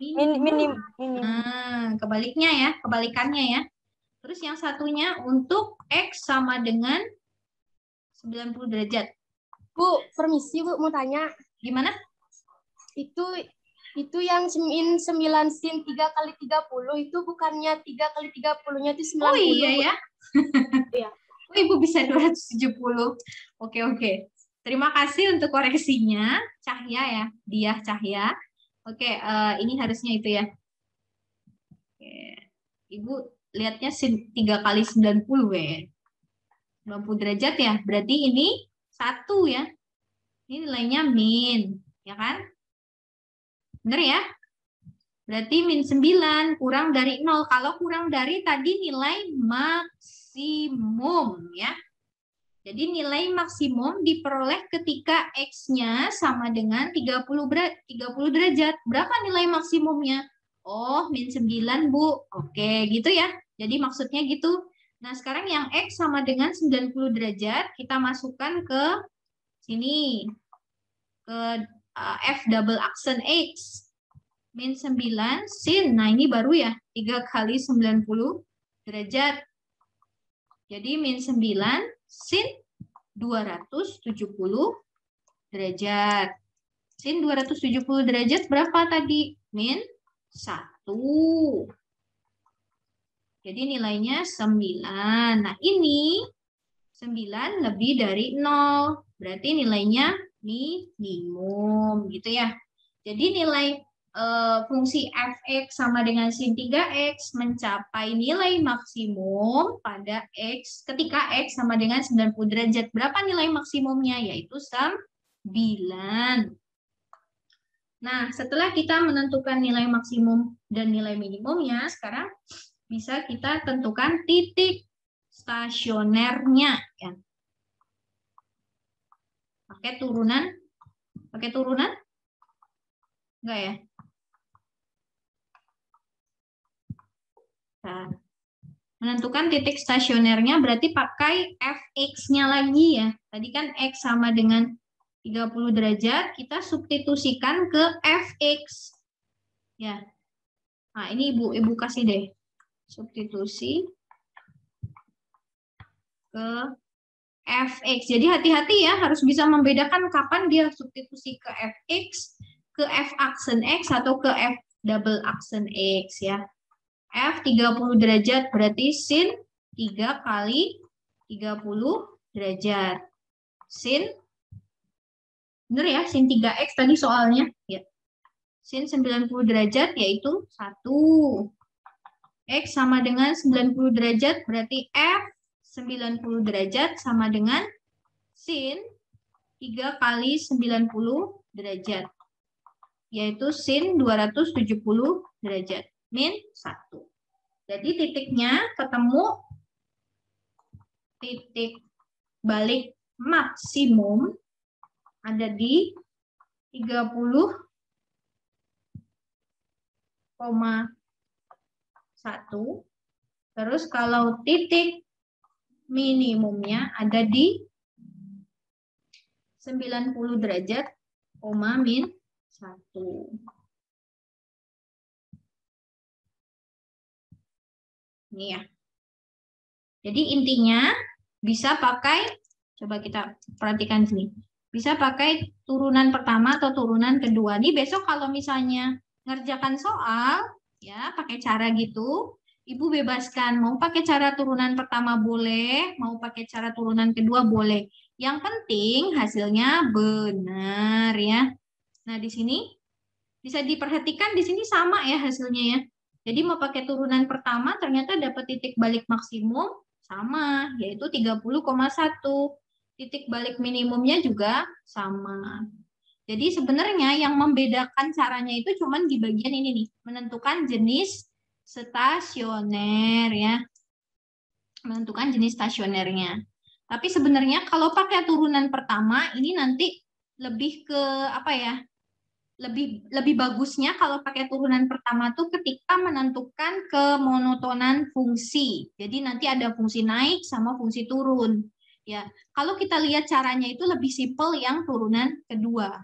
Minim. Nah, kebaliknya ya, kebalikannya ya. Terus yang satunya untuk X sama dengan 90 derajat. Bu, permisi, Bu, mau tanya. Gimana? Itu yang min 9 sin 3 kali 30 itu bukannya 3 kali 30-nya itu 90. Oh iya ya. Iya. Oh, Ibu bisa 270. Oke. Terima kasih untuk koreksinya, Cahya ya. Diah Cahya. Oke, ini harusnya itu ya. Oke. Ibu lihatnya 3 kali 90 ya. 90 derajat ya. Berarti ini 1 ya. Ini nilainya min, ya kan? Benar ya? Berarti min 9 kurang dari 0. Kalau kurang dari tadi nilai maksimum ya. Jadi nilai maksimum diperoleh ketika X-nya sama dengan 30 derajat. Berapa nilai maksimumnya? Oh, min 9, Bu. Oke, gitu ya. Jadi maksudnya gitu. Nah, sekarang yang X sama dengan 90 derajat, kita masukkan ke sini. ke F double aksen X. Min 9 sin. Nah, ini baru ya. 3 kali 90 derajat. Jadi min 9 sin 270 derajat. Sin 270 derajat berapa tadi? Min 1. Jadi nilainya 9. Nah, ini 9 lebih dari 0. Berarti nilainya minimum gitu ya. Jadi nilai fungsi f(x) sama dengan sin 3x mencapai nilai maksimum pada x ketika x sama dengan 90 derajat. Berapa nilai maksimumnya? Yaitu 9. Nah, setelah kita menentukan nilai maksimum dan nilai minimumnya, sekarang bisa kita tentukan titik stasionernya ya. Pakai turunan? Pakai turunan? Enggak ya? Nah, menentukan titik stasionernya berarti pakai fx-nya lagi ya. Tadi kan x sama dengan 30 derajat, kita substitusikan ke fx. Ya. Nah, ini Ibu kasih deh. Substitusi ke fx. Jadi hati-hati ya, harus bisa membedakan kapan dia substitusi ke fx, ke f aksen x atau ke f double aksen x ya. F 30 derajat berarti sin 3 kali 30 derajat. Sin, bener ya, sin 3x tadi soalnya. Ya. Sin 90 derajat yaitu 1. X sama dengan 90 derajat berarti F 90 derajat sama dengan sin 3 kali 90 derajat. Yaitu sin 270 derajat. Min 1. Jadi titiknya ketemu titik balik maksimum ada di 30,1. Terus kalau titik minimumnya ada di 90 derajat, min 1. Ini ya. Jadi intinya bisa pakai, coba kita perhatikan sini. Bisa pakai turunan pertama atau turunan kedua. Nih besok kalau misalnya ngerjakan soal, ya pakai cara gitu, Ibu bebaskan. Mau pakai cara turunan pertama boleh, mau pakai cara turunan kedua boleh. Yang penting hasilnya benar ya. Nah di sini bisa diperhatikan di sini sama ya hasilnya ya. Jadi mau pakai turunan pertama ternyata dapat titik balik maksimum sama, yaitu 30,1. Titik balik minimumnya juga sama. Jadi sebenarnya yang membedakan caranya itu cuma di bagian ini nih, menentukan jenis stasioner ya. Menentukan jenis stasionernya. Tapi sebenarnya kalau pakai turunan pertama ini nanti lebih ke apa ya? Lebih bagusnya kalau pakai turunan pertama tuh ketika menentukan kemonotonan fungsi. Jadi nanti ada fungsi naik sama fungsi turun. Ya, kalau kita lihat caranya itu lebih simpel yang turunan kedua.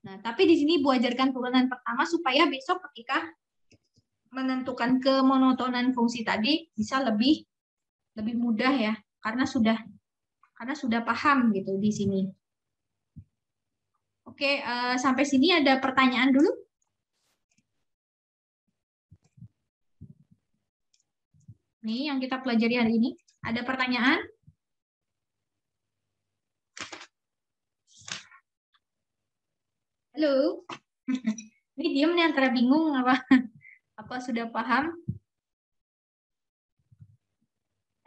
Nah, tapi di sini Bu ajarkan turunan pertama supaya besok ketika menentukan kemonotonan fungsi tadi bisa lebih mudah ya, karena sudah paham gitu di sini. Oke, sampai sini ada pertanyaan dulu? Nih yang kita pelajari hari ini. Ada pertanyaan? Halo? Ini diam nih antara bingung apa? Apa sudah paham?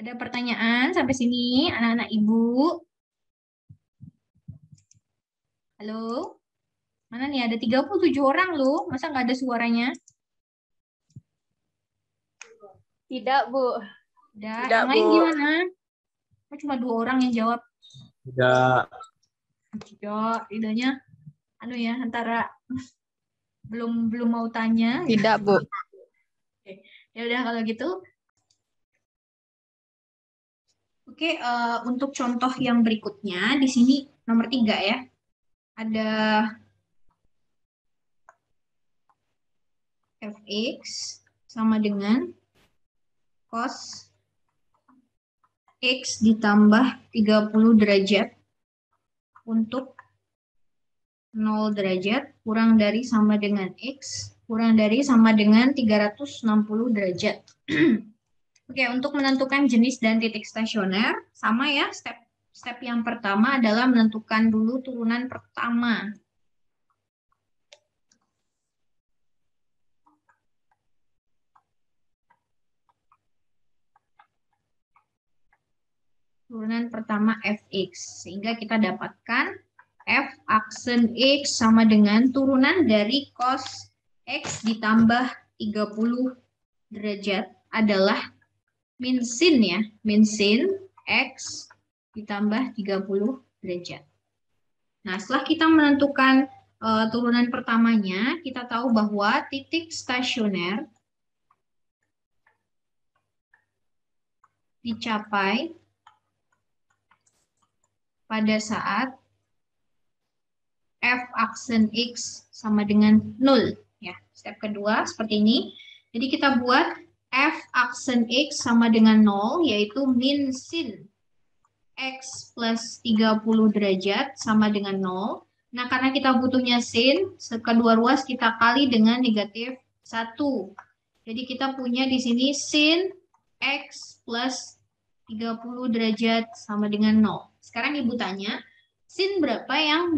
Ada pertanyaan sampai sini, anak-anak Ibu? Halo? Mana nih? Ada 37 orang loh. Masa nggak ada suaranya? Tidak, Bu. Tidak, Tidak, yang lain Bu. gimana? Cuma 2 orang yang jawab. Tidak. Tidak, idenya anu ya, antara belum mau tanya. Tidak, Bu. Oke. Ya udah kalau gitu. Oke, untuk contoh yang berikutnya di sini nomor 3 ya. ada fx sama dengan cos x ditambah 30 derajat untuk 0 derajat kurang dari sama dengan x kurang dari sama dengan 360 derajat. Oke, untuk menentukan jenis dan titik stasioner, sama ya, step yang pertama adalah menentukan dulu turunan pertama. Turunan pertama fx, sehingga kita dapatkan f aksen x sama dengan turunan dari cos x ditambah 30 derajat adalah min sin ya, min sin x ditambah 30 derajat. Nah, setelah kita menentukan turunan pertamanya, kita tahu bahwa titik stasioner dicapai pada saat f aksen x sama dengan 0 ya. Step kedua seperti ini. Jadi kita buat f aksen x sama dengan 0 yaitu min sin x plus 30 derajat sama dengan 0. Nah, karena kita butuhnya sin, kedua ruas kita kali dengan negatif 1. Jadi kita punya di sini sin x plus 30 derajat sama dengan 0. Sekarang Ibu tanya, sin berapa yang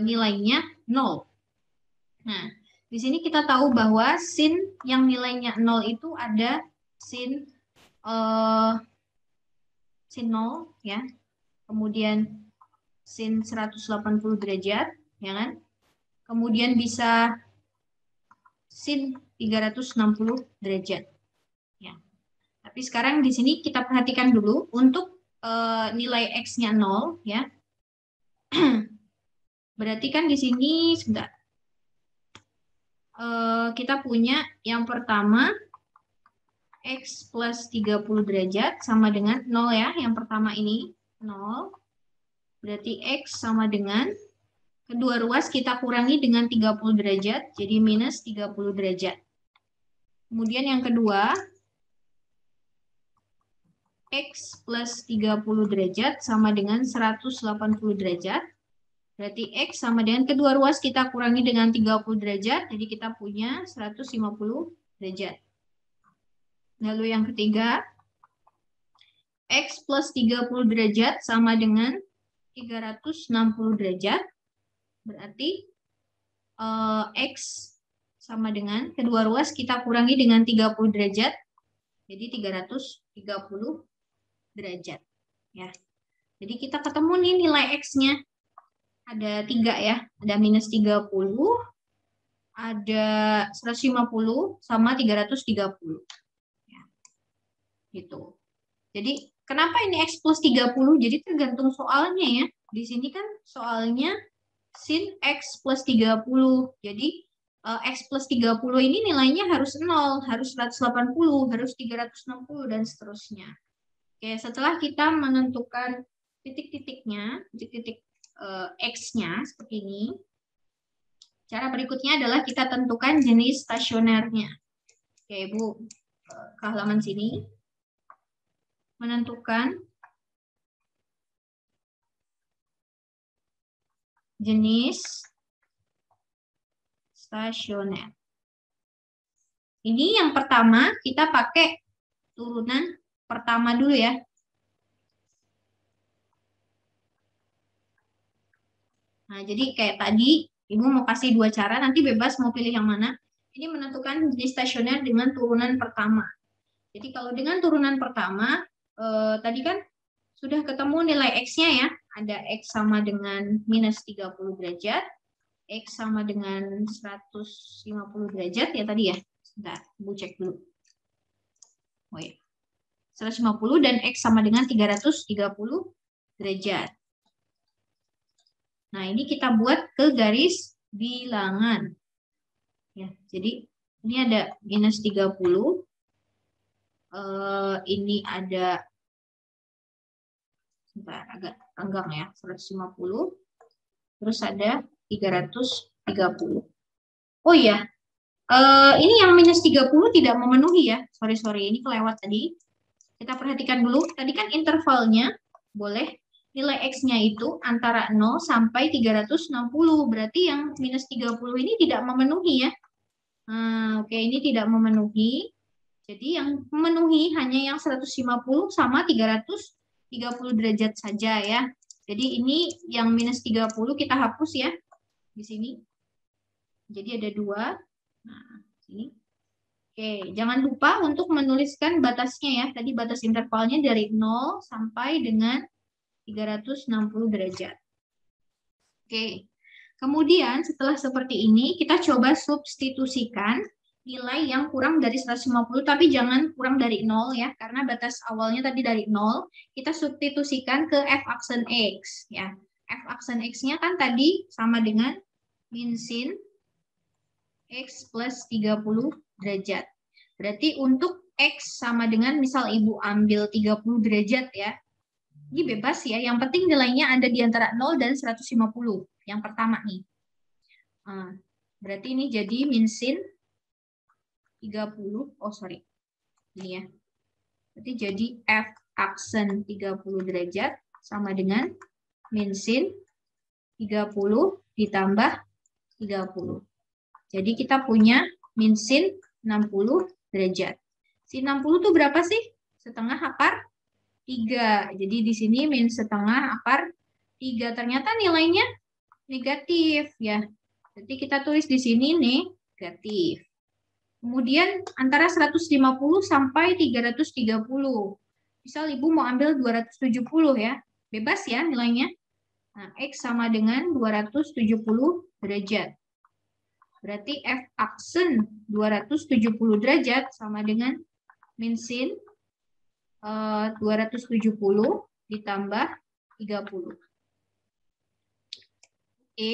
nilainya 0? Nah, di sini kita tahu bahwa sin yang nilainya 0 itu ada sin 0 ya. Kemudian sin 180 derajat, ya kan? Kemudian bisa sin 360 derajat. Ya. Tapi sekarang di sini kita perhatikan dulu untuk nilai x-nya 0 ya. Berarti kan di sini sebentar. Kita punya yang pertama x plus 30 derajat sama dengan 0 ya. Yang pertama ini 0. Berarti x sama dengan kedua ruas kita kurangi dengan 30 derajat, jadi minus 30 derajat. Kemudian yang kedua, x plus 30 derajat sama dengan 180 derajat. Berarti x sama dengan kedua ruas kita kurangi dengan 30 derajat, jadi kita punya 150 derajat. Lalu yang ketiga, x plus 30 derajat sama dengan 360 derajat. Berarti x sama dengan kedua ruas kita kurangi dengan 30 derajat, jadi 330 derajat. Ya. Jadi kita ketemu nih nilai x-nya. Ada 3 ya, ada minus 30, ada 150, sama 330. Ya. Gitu. Jadi kenapa ini x plus 30? Jadi tergantung soalnya ya. Di sini kan soalnya sin x plus 30. Jadi x plus 30 ini nilainya harus 0, harus 180, harus 360, dan seterusnya. Oke, setelah kita menentukan titik-titiknya, titik-titik x-nya seperti ini, cara berikutnya adalah kita tentukan jenis stasionernya. Oke, Ibu, ke halaman sini. Menentukan jenis stasioner. Ini yang pertama, kita pakai turunan pertama dulu ya. Nah, jadi kayak tadi, Ibu mau kasih 2 cara, nanti bebas mau pilih yang mana. Ini menentukan jenis stasioner dengan turunan pertama. Jadi kalau dengan turunan pertama, tadi kan sudah ketemu nilai X-nya ya. Ada X sama dengan minus 30 derajat, X sama dengan 150 derajat ya tadi ya. Sebentar, Ibu cek dulu. Oh ya. 150 dan X sama dengan 330 derajat. Nah, ini kita buat ke garis bilangan. Ya, jadi ini ada minus 30. Ini ada, sebentar, agak renggang ya, 150. terus ada 330. Oh iya, ini yang minus 30 tidak memenuhi ya. Sorry, ini kelewat tadi. Kita perhatikan dulu, tadi kan intervalnya boleh nilai X-nya itu antara 0 sampai 360. Berarti yang minus 30 ini tidak memenuhi ya. Oke, ini tidak memenuhi. Jadi yang memenuhi hanya yang 150 sama 330 derajat saja ya. Jadi ini yang minus 30 kita hapus ya di sini. Jadi ada 2. Nah, sini. Oke, jangan lupa untuk menuliskan batasnya ya. Tadi batas intervalnya dari 0 sampai dengan 360 derajat. Oke, kemudian setelah seperti ini, kita coba substitusikan nilai yang kurang dari 150, tapi jangan kurang dari 0 ya, karena batas awalnya tadi dari 0, kita substitusikan ke f aksen X ya. F aksen X-nya kan tadi sama dengan min sin X plus 30 derajat. Berarti untuk X sama dengan misal Ibu ambil 30 derajat ya. Ini bebas ya, yang penting nilainya ada di antara 0 dan 150. Yang pertama nih. Berarti ini jadi min sin 30. Oh, sorry. Ini ya. Berarti jadi F aksen 30 derajat sama dengan min sin 30 ditambah 30. Jadi kita punya min sin 60 derajat. Sin 60 itu berapa sih? Setengah akar 3. Jadi di sini min setengah akar 3. Ternyata nilainya negatif ya. Jadi kita tulis di sini negatif. Kemudian antara 150 sampai 330. Misal Ibu mau ambil 270 ya. Bebas ya nilainya. Nah, X sama dengan 270 derajat. Berarti F aksen 270 derajat sama dengan min sin 270 ditambah 30. Oke.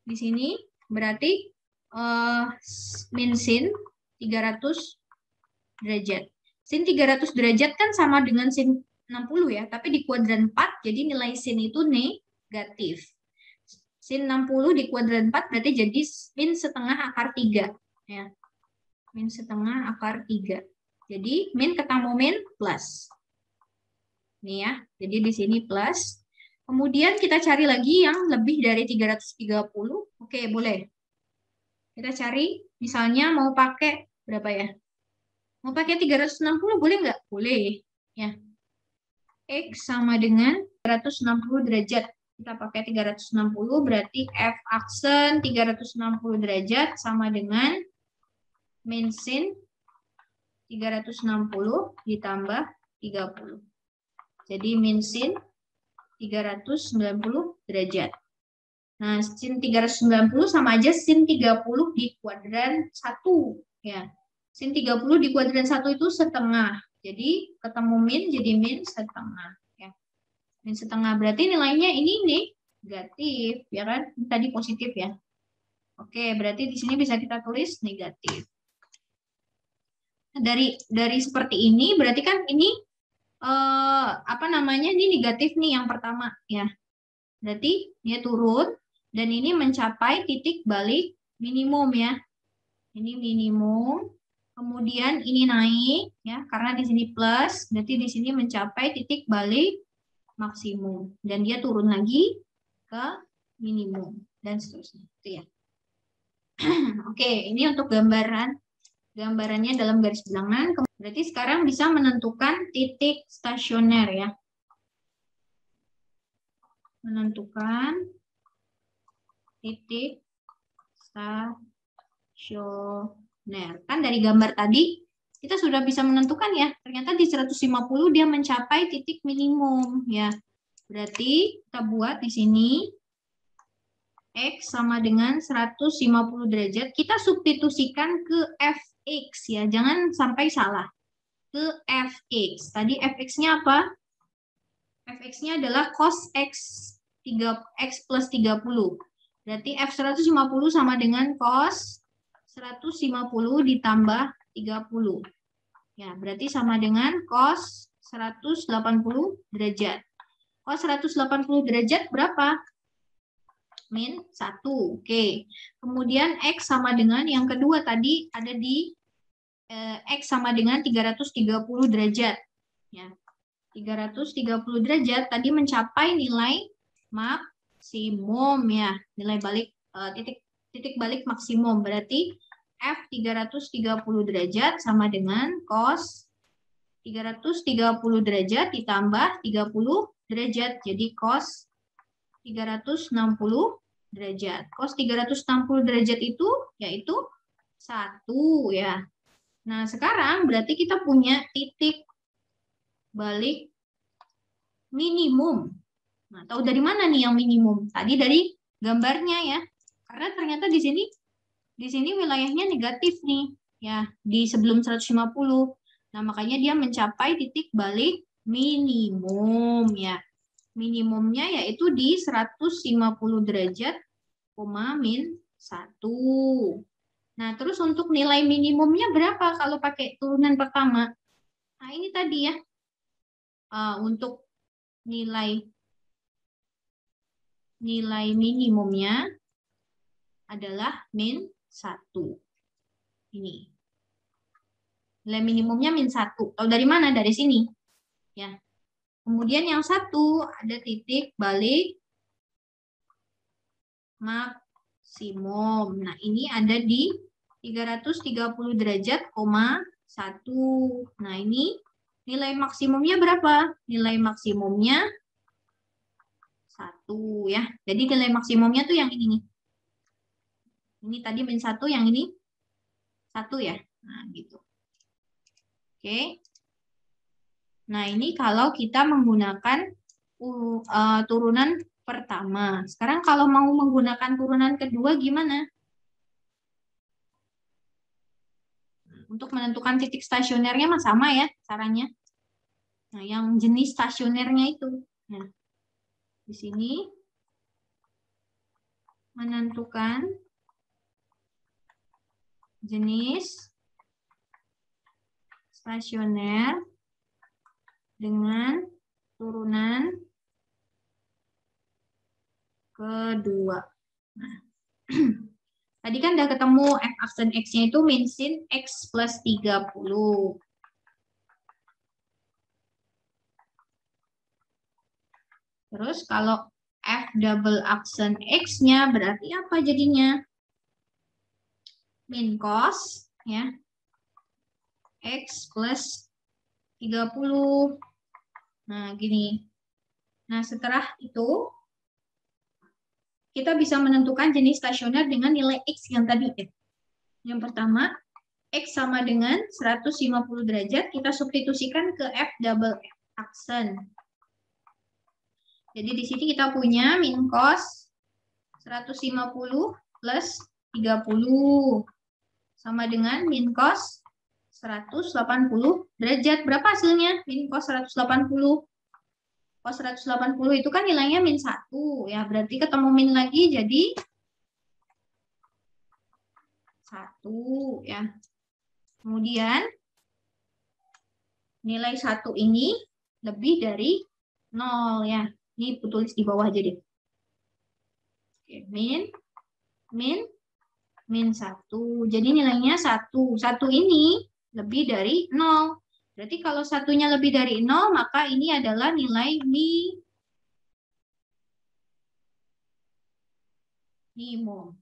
Di sini berarti min sin 300 derajat. Sin 300 derajat kan sama dengan sin 60 ya, tapi di kuadran 4 jadi nilai sin itu negatif. Sin 60 di kuadran 4 berarti jadi min setengah akar 3 ya. Min setengah akar 3. Jadi min ketemu min plus. Nih ya. Jadi di sini plus. Kemudian kita cari lagi yang lebih dari 330. Oke, boleh. Kita cari misalnya mau pakai berapa ya? Mau pakai 360 boleh nggak? Boleh. Ya. X sama dengan 360 derajat. Kita pakai 360 berarti F aksen 360 derajat sama dengan min sin 360 ditambah 30. Jadi min sin 390 derajat. Nah, sin 390 sama aja sin 30 di kuadran 1 ya. Sin 30 di kuadran 1 itu setengah. Jadi ketemu min jadi min setengah ya. Min setengah berarti nilainya ini negatif ya kan? Tadi positif ya. Oke, berarti di sini bisa kita tulis negatif. Dari seperti ini berarti kan ini ini negatif nih yang pertama ya. Berarti dia turun dan ini mencapai titik balik minimum ya. Ini minimum. Kemudian ini naik ya karena di sini plus, berarti di sini mencapai titik balik maksimum dan dia turun lagi ke minimum dan seterusnya. Itu ya. Oke, ini untuk gambarannya dalam garis bilangan. Berarti sekarang bisa menentukan titik stasioner ya. Menentukan titik stasioner. Kan dari gambar tadi kita sudah bisa menentukan ya. Ternyata di 150 dia mencapai titik minimum ya. Berarti kita buat di sini X sama dengan 150 derajat. Kita substitusikan ke Fx ya. Jangan sampai salah. Ke Fx. Tadi Fx-nya apa? Fx-nya adalah cos X plus 30. Berarti F150 sama dengan cos 150 ditambah 30. Ya, berarti sama dengan cos 180 derajat. Cos 180 derajat berapa? min 1. Oke. Kemudian X sama dengan yang kedua tadi ada di X sama dengan 330 derajat. Ya. 330 derajat tadi mencapai nilai maksimum ya. Nilai balik titik balik maksimum. Berarti F 330 derajat sama dengan cos 330 derajat ditambah 30 derajat. Jadi cos 360 derajat. Cos 360 derajat itu yaitu 1 ya. Nah, sekarang berarti kita punya titik balik minimum. Nah, tahu dari mana nih yang minimum? Tadi dari gambarnya ya. Karena ternyata di sini wilayahnya negatif nih, ya, di sebelum 150. Nah, makanya dia mencapai titik balik minimum ya. Minimumnya yaitu di 150 derajat, min 1. Nah, terus untuk nilai minimumnya berapa kalau pakai turunan pertama? Nah, ini tadi ya. Untuk nilai minimumnya adalah min 1. Ini. Nilai minimumnya min 1. Tahu dari mana? Dari sini. Ya. Kemudian yang 1 ada titik balik maksimum. Nah, ini ada di 330 derajat, 1. Nah, ini nilai maksimumnya berapa? Nilai maksimumnya 1 ya. Jadi nilai maksimumnya tuh yang ini nih. Ini tadi min 1, yang ini 1 ya. Nah, gitu. Oke. Nah, ini kalau kita menggunakan turunan pertama. Sekarang kalau mau menggunakan turunan kedua gimana? Untuk menentukan titik stasionernya mah sama ya caranya. Nah, yang jenis stasionernya itu. Nah, di sini menentukan jenis stasioner dengan turunan kedua. Nah, tadi kan udah ketemu F aksen X-nya itu min sin X plus 30. Terus kalau F double aksen X-nya berarti apa jadinya? Min cos ya. X plus 30. Nah, gini. Nah, setelah itu kita bisa menentukan jenis stasioner dengan nilai X yang tadi. Yang pertama, X sama dengan 150 derajat, kita substitusikan ke F double aksen. Jadi di sini kita punya min cos 150 plus 30 sama dengan min cos 180 derajat. Berapa hasilnya? Min cos 180. Cos 180 itu kan nilainya min 1 ya, berarti ketemu min lagi jadi 1 ya. Kemudian nilai 1 ini lebih dari 0 ya. Ini tulis di bawah jadi. Oke, min 1. Jadi nilainya 1. 1 ini lebih dari 0. Berarti kalau satunya lebih dari 0, maka ini adalah nilai minimum.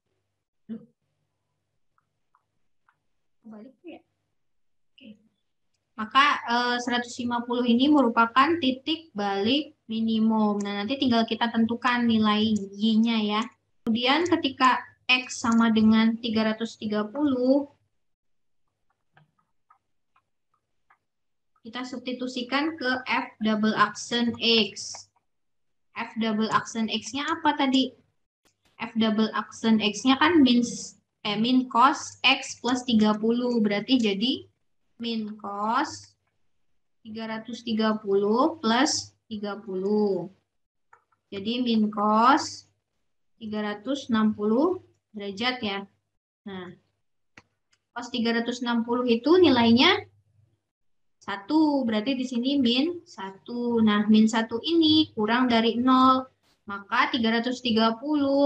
Balik ya. Oke. Maka 150 ini merupakan titik balik minimum. Nah, nanti tinggal kita tentukan nilai Y-nya ya. Kemudian ketika X sama dengan 330, kita substitusikan ke F double aksen X. F double aksen X-nya apa tadi? F double aksen X-nya kan min cos X plus 30. Berarti jadi min cos 330 plus 30. Jadi min cos 360 derajat ya. Nah, cos 360 itu nilainya 1. Berarti di sini min 1. Nah, min 1 ini kurang dari 0. Maka 330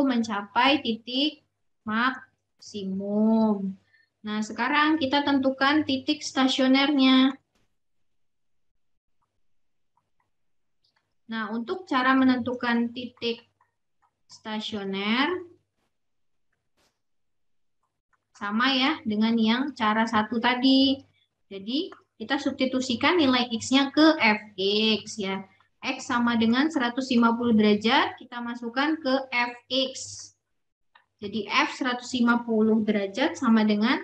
mencapai titik maksimum. Nah, sekarang kita tentukan titik stasionernya. Nah, untuk cara menentukan titik stasioner, sama ya dengan yang cara satu tadi. Jadi, kita substitusikan nilai X-nya ke Fx ya. X sama dengan 150 derajat, kita masukkan ke Fx. Jadi, F 150 derajat sama dengan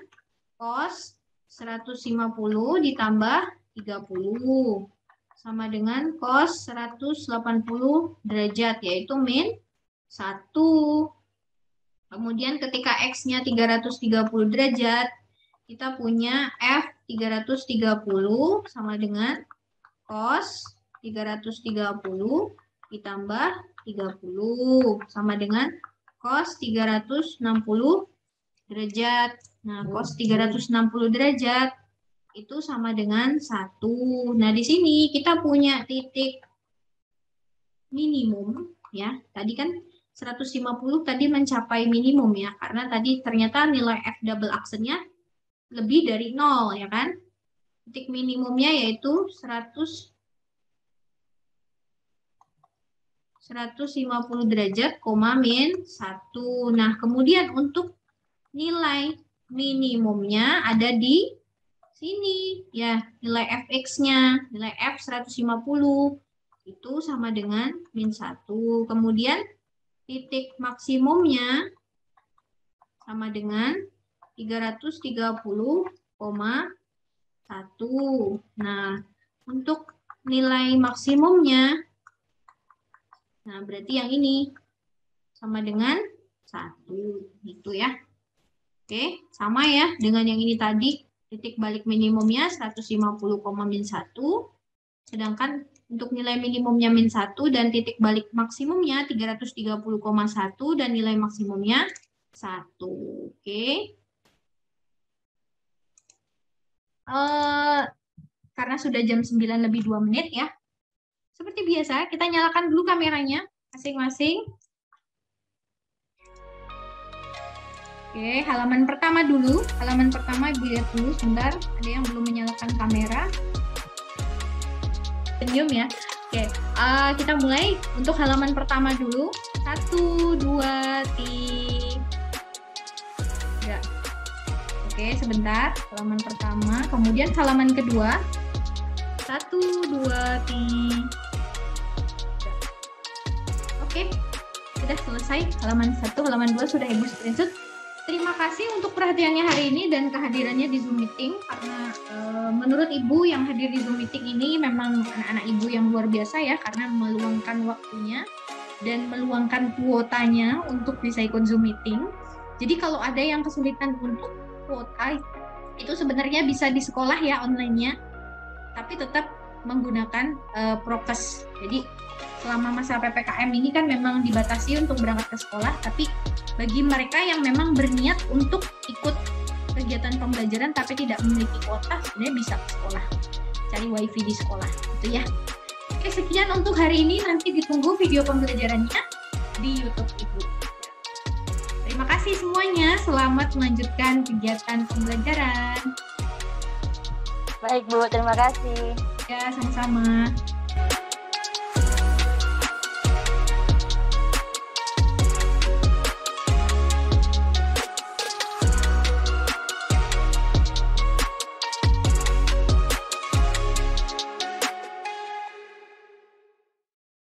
cos 150 ditambah 30. Sama dengan cos 180 derajat, yaitu min 1. Kemudian ketika X-nya 330 derajat, kita punya F 330 sama dengan cos 330 ditambah 30 sama dengan cos 360 derajat. Nah, cos 360 derajat itu sama dengan 1. Nah, di sini kita punya titik minimum ya. Tadi kan 150 tadi mencapai minimum ya, karena tadi ternyata nilai F double aksennya lebih dari 0 ya kan. Titik minimumnya yaitu 150 derajat, min 1. Nah, kemudian untuk nilai minimumnya ada di sini ya, nilai Fx-nya, nilai F 150 itu sama dengan min 1. Kemudian titik maksimumnya sama dengan 330,1. Nah, untuk nilai maksimumnya, nah berarti yang ini sama dengan 1 gitu ya. Oke, sama ya dengan yang ini tadi. Titik balik minimumnya 150,-1. Sedangkan untuk nilai minimumnya min 1 dan titik balik maksimumnya 330,1 dan nilai maksimumnya 1. Oke. Karena sudah jam 9 lebih 2 menit ya. Seperti biasa, kita nyalakan dulu kameranya masing-masing. Oke, halaman pertama dulu. Halaman pertama Ibu lihat dulu sebentar. Ada yang belum menyalakan kamera. Senyum ya. Oke, kita mulai untuk halaman pertama dulu. 1, 2, 3. Oke, sebentar. Halaman pertama. Kemudian halaman kedua. 1, 2, 3. Oke, sudah selesai. Halaman 1, halaman 2 sudah Ibu screenshot. Terima kasih untuk perhatiannya hari ini dan kehadirannya di Zoom Meeting, karena menurut Ibu yang hadir di Zoom Meeting ini memang anak-anak Ibu yang luar biasa ya, karena meluangkan waktunya dan meluangkan kuotanya untuk bisa ikut Zoom Meeting. Jadi kalau ada yang kesulitan untuk kuota, itu sebenarnya bisa di sekolah ya online-nya, tapi tetap menggunakan prokes. Jadi selama masa PPKM ini kan memang dibatasi untuk berangkat ke sekolah, tapi bagi mereka yang memang berniat untuk ikut kegiatan pembelajaran tapi tidak memiliki kuota, sebenarnya bisa ke sekolah, cari wifi di sekolah gitu ya. Oke, sekian untuk hari ini, nanti ditunggu video pembelajarannya di YouTube Ibu. Terima kasih semuanya, selamat melanjutkan kegiatan pembelajaran. Baik Bu, terima kasih. Ya, sama-sama.